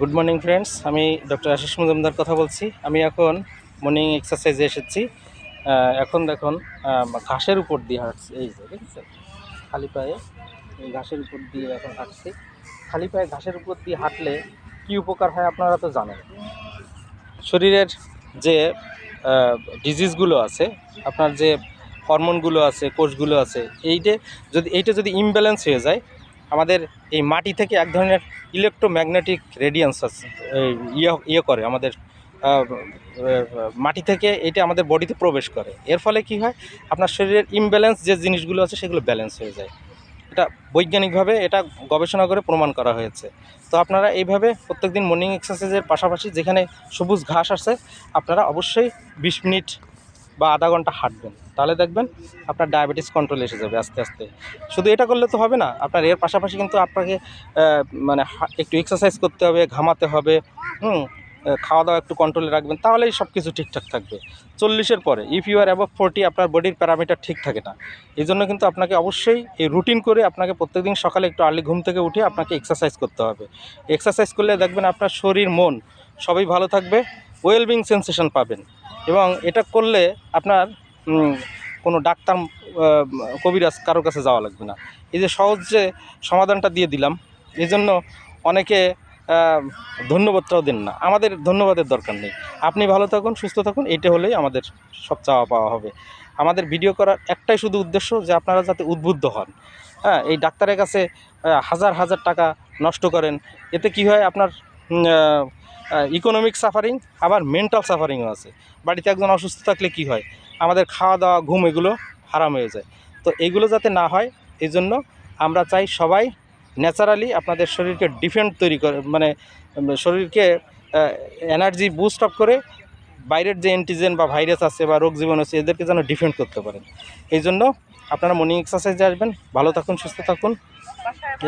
Good morning friends, আমি doctor Ashis Majumdar কথা বলছি। আমি এখন মর্নিং এক্সারসাইজে এসেছি। এখন দেখুন ঘাসের উপর দিয়ে হাঁটছি, এই যে দেখছেন খালি পায়ে এই ঘাসের উপর দিয়ে এখন হাঁটছি। খালি পায়ে ঘাসের উপর দিয়ে হাঁটলে কী উপকার হয় আপনারা তো জানেন। শরীরের যে ডিজিজগুলো আছে, আপনার যে হরমোনগুলো আছে, কোষগুলো আছে, এইটা যদি ইমব্যালেন্স হয়ে যায়, আমাদের এই মাটি থেকে এক ধরনের ইলেকট্রোম্যাগনেটিক রেডিয়েন্স আছে, ইয়ে করে আমাদের মাটি থেকে এটা আমাদের বডিতে প্রবেশ করে। এর ফলে কি হয়, আপনার শরীরের ইমব্যালেন্স যে জিনিসগুলো আছে সেগুলো ব্যালেন্স হয়ে যায়। এটা বৈজ্ঞানিকভাবে এটা গবেষণা করে প্রমাণ করা হয়েছে। তো আপনারা এইভাবে প্রত্যেকদিন মর্নিং এক্সারসাইজের পাশাপাশি যেখানে সবুজ ঘাস আছে আপনারা অবশ্যই 20 মিনিট বা আধা ঘন্টা হাঁটবেন, তাহলে দেখবেন আপনার ডায়াবেটিস কন্ট্রোলে এসে যাবে আস্তে আস্তে। শুধু এটা করলে তো হবে না, আপনার এর পাশাপাশি কিন্তু আপনাকে মানে একটু এক্সারসাইজ করতে হবে, ঘামাতে হবে, খাওয়া দাওয়া একটু কন্ট্রোলে রাখবেন, তাহলেই সব কিছু ঠিকঠাক থাকবে। 40-এর পরে ইফ ইউ আর অ্যাবভ 40 আপনার বডির প্যারামিটার ঠিক থাকে না। এই জন্য কিন্তু আপনাকে অবশ্যই এই রুটিন করে আপনাকে প্রত্যেকদিন সকালে একটু আর্লি ঘুম থেকে উঠে আপনাকে এক্সারসাইজ করতে হবে। এক্সারসাইজ করলে দেখবেন আপনার শরীর মন সবই ভালো থাকবে, ওয়েলবিং সেন্সেশন পাবেন। এবং এটা করলে আপনার কোনো ডাক্তার কবিরাজ কারোর কাছে যাওয়া লাগবে না। এই যে সহজ যে সমাধানটা দিয়ে দিলাম, এই জন্য অনেকে ধন্যবাদটাও দেন না। আমাদের ধন্যবাদের দরকার নেই, আপনি ভালো থাকুন, সুস্থ থাকুন, এইটা হলেই আমাদের সব চাওয়া পাওয়া হবে। আমাদের ভিডিও করার একটাই শুধু উদ্দেশ্য, যে আপনারা যাতে উদ্বুদ্ধ হন। হ্যাঁ, এই ডাক্তারের কাছে হাজার হাজার টাকা নষ্ট করেন, এতে কি হয়, আপনার ইকোনমিক সাফারিং, আবার মেন্টাল সাফারিংও আছে। বাড়িতে একজন অসুস্থ থাকলে কি হয়, আমাদের খাওয়া দাওয়া ঘুম এগুলো হারাম হয়ে যায়। তো এইগুলো যাতে না হয়, এই জন্য আমরা চাই সবাই ন্যাচারালি আপনাদের শরীরকে ডিফেন্ড তৈরি করে, মানে শরীরকে এনার্জি বুস্ট আপ করে বাইরের যে অ্যান্টিজেন বা ভাইরাস আছে বা রোগ জীবাণু আছে এদেরকে যেন ডিফেন্ড করতে পারেন। এই জন্য আপনারা মর্নিং এক্সারসাইজে আসবেন, ভালো থাকুন, সুস্থ থাকুন।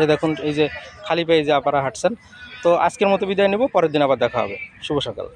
এই দেখুন, এই যে খালি পায়ে যে আপনারা হাঁটছেন। তো আজকের মতো বিদায় নেব, পরের দিন আবার দেখা হবে। শুভ সকাল।